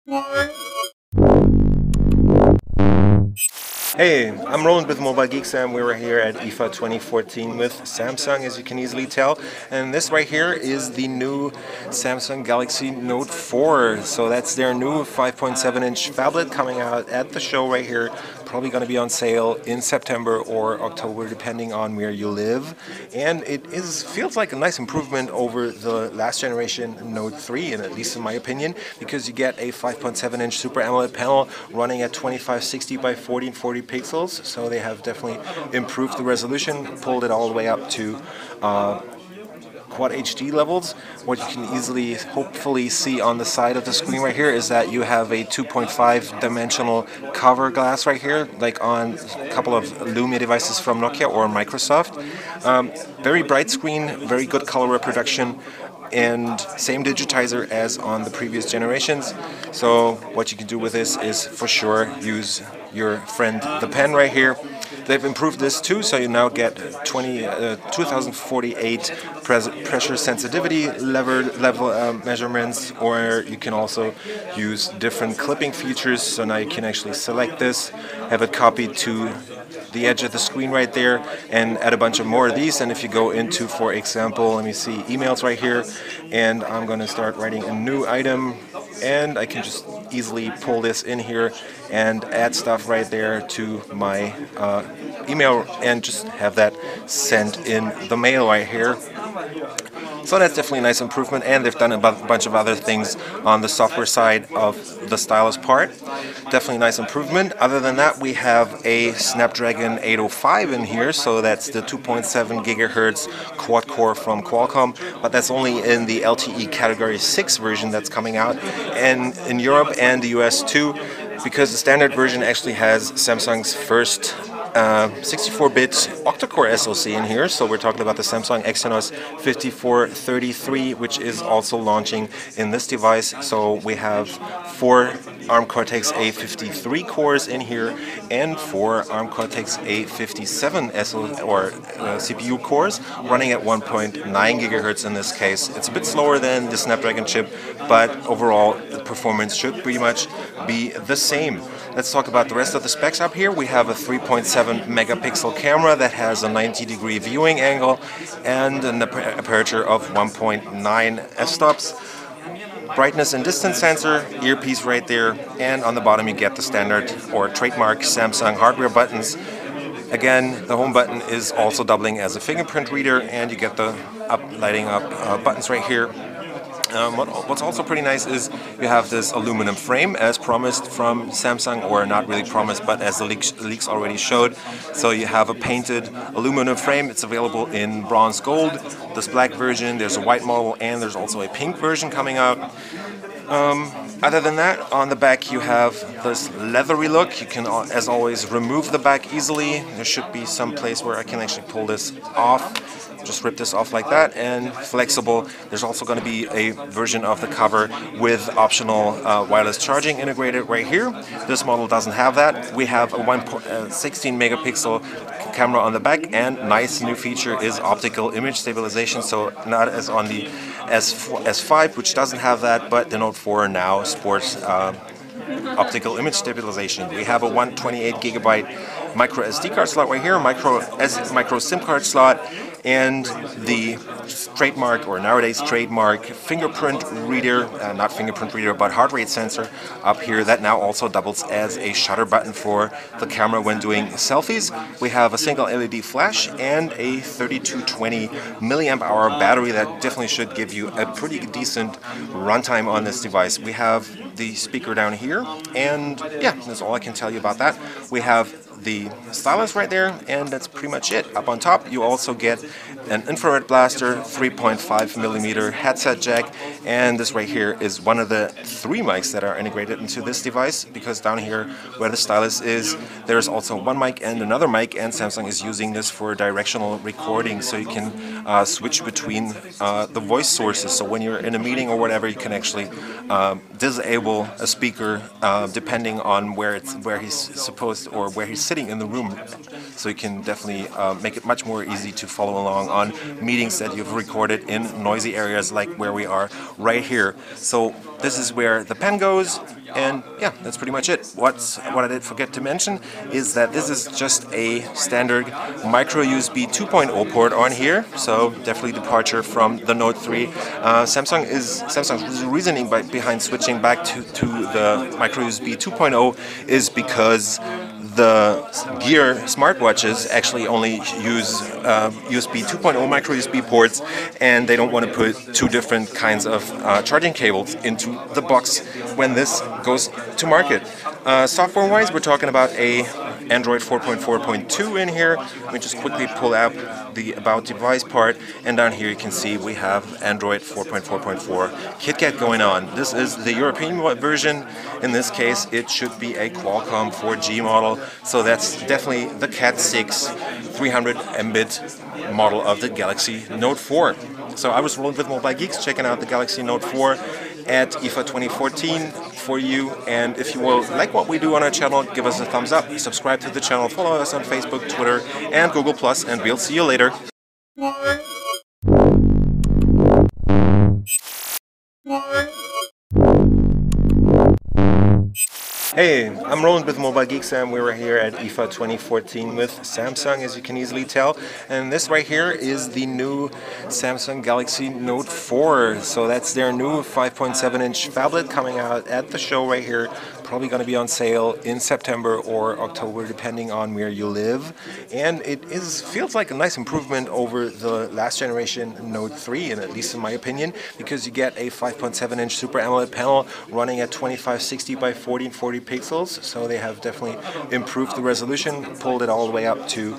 Hey, I'm Roland with Mobile Geek Sam. We were here at IFA 2014 with Samsung, as you can easily tell. And this right here is the new Samsung Galaxy Note 4. So that's their new 5.7-inch phablet coming out at the show right here. Probably going to be on sale in September or October, depending on where you live. And it feels like a nice improvement over the last generation Note 3, and at least in my opinion, because you get a 5.7-inch Super AMOLED panel running at 2560 by 1440 pixels. So they have definitely improved the resolution, pulled it all the way up to Quad HD levels. What you can easily, hopefully, see on the side of the screen right here is that you have a 2.5 dimensional cover glass right here, like on a couple of Lumia devices from Nokia or Microsoft. Very bright screen, very good color reproduction, and same digitizer as on the previous generations. So what you can do with this is for sure use your friend the pen right here. They've improved this too, so you now get 2048 pressure sensitivity level measurements, or you can also use different clipping features. So now you can actually select this, have it copied to the edge of the screen right there, and add a bunch of more of these. And if you go into, for example, let me see, emails right here, and I'm going to start writing a new item, and I can just easily pull this in here and add stuff right there to my email and just have that sent in the mail right here. So that's definitely a nice improvement, and they've done a bunch of other things on the software side of the stylus part. Definitely a nice improvement. Other than that, we have a Snapdragon 805 in here, so that's the 2.7 gigahertz quad core from Qualcomm, but that's only in the LTE Category 6 version that's coming out, and in Europe and the US too, because the standard version actually has Samsung's first 64-bit octa-core SoC in here. So we're talking about the Samsung Exynos 5433, which is also launching in this device. So we have 4 ARM Cortex-A53 cores in here and 4 ARM Cortex-A57 CPU cores running at 1.9 gigahertz in this case. It's a bit slower than the Snapdragon chip, but overall the performance should pretty much be the same. Let's talk about the rest of the specs up here. We have a 3.7 megapixel camera that has a 90-degree viewing angle and an aperture of 1.9 f-stops. Brightness and distance sensor, earpiece right there, and on the bottom you get the standard or trademark Samsung hardware buttons. Again, the home button is also doubling as a fingerprint reader, and you get the lighting up buttons right here. What's also pretty nice is you have this aluminum frame as promised from Samsung, or not really promised, but as the leaks already showed. So you have a painted aluminum frame. It's available in bronze gold, this black version, there's a white model, and there's also a pink version coming out. Other than that, on the back you have this leathery look. You can, as always, remove the back easily. There should be some place where I can actually pull this off. Just rip this off like that, and flexible. There's also going to be a version of the cover with optional wireless charging integrated right here. This model doesn't have that. We have a 16 megapixel camera on the back, and nice new feature is optical image stabilization. So not as on the S5, which doesn't have that, but the Note 4 now sports optical image stabilization. We have a 128 gigabyte micro SD card slot right here, micro SIM card slot, and the trademark, or nowadays trademark, fingerprint reader, not fingerprint reader, but heart rate sensor up here that now also doubles as a shutter button for the camera when doing selfies. We have a single LED flash and a 3220 milliamp hour battery that definitely should give you a pretty decent runtime on this device. We have the speaker down here, and yeah, that's all I can tell you about that. We have the stylus right there, and that's pretty much it. Up on top you also get an infrared blaster, 3.5 millimeter headset jack, and this right here is one of the 3 mics that are integrated into this device, because down here where the stylus is, there's also one mic and another mic, and Samsung is using this for directional recording, so you can switch between the voice sources. So when you're in a meeting or whatever, you can actually disable a speaker depending on where he's supposed, or where he's sitting in the room. So you can definitely make it much more easy to follow along on meetings that you've recorded in noisy areas like where we are right here. So this is where the pen goes. And yeah, that's pretty much it. What I did forget to mention is that this is just a standard micro USB 2.0 port on here, so definitely departure from the Note 3. Samsung's reasoning behind switching back to the micro USB 2.0 is because the Gear smartwatches actually only use USB 2.0 micro USB ports, and they don't want to put two different kinds of charging cables into the box when this goes to market. Software-wise, we're talking about a Android 4.4.2 in here. Let me just quickly pull out the About Device part, and down here you can see we have Android 4.4.4 KitKat going on. This is the European version. In this case, it should be a Qualcomm 4G model, so that's definitely the Cat 6 300 Mbit model of the Galaxy Note 4. So I was rolling with Mobile Geeks, checking out the Galaxy Note 4 at IFA 2014 for you. And if you will like what we do on our channel, give us a thumbs up, subscribe to the channel, follow us on Facebook, Twitter, and Google+, and we'll see you later. Hey, I'm rolling with Mobile Geeks, and we were here at IFA 2014 with Samsung, as you can easily tell. And this right here is the new Samsung Galaxy Note 4. So that's their new 5.7-inch phablet coming out at the show right here. Probably going to be on sale in September or October, depending on where you live. And it feels like a nice improvement over the last generation Note 3, and at least in my opinion, because you get a 5.7-inch Super AMOLED panel running at 2560 by 1440 pixels. So they have definitely improved the resolution, pulled it all the way up to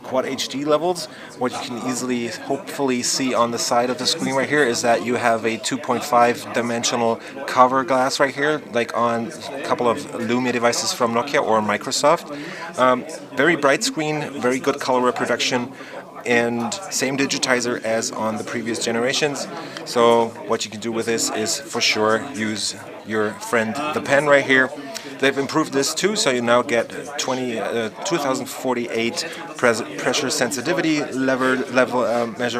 Quad HD levels. What you can easily, hopefully, see on the side of the screen right here is that you have a 2.5 dimensional cover glass right here, like on a couple of Lumia devices from Nokia or Microsoft. Very bright screen, very good color reproduction, and same digitizer as on the previous generations. So what you can do with this is for sure use your friend the pen right here. They've improved this too, so you now get 2048 pressure sensitivity level measurement.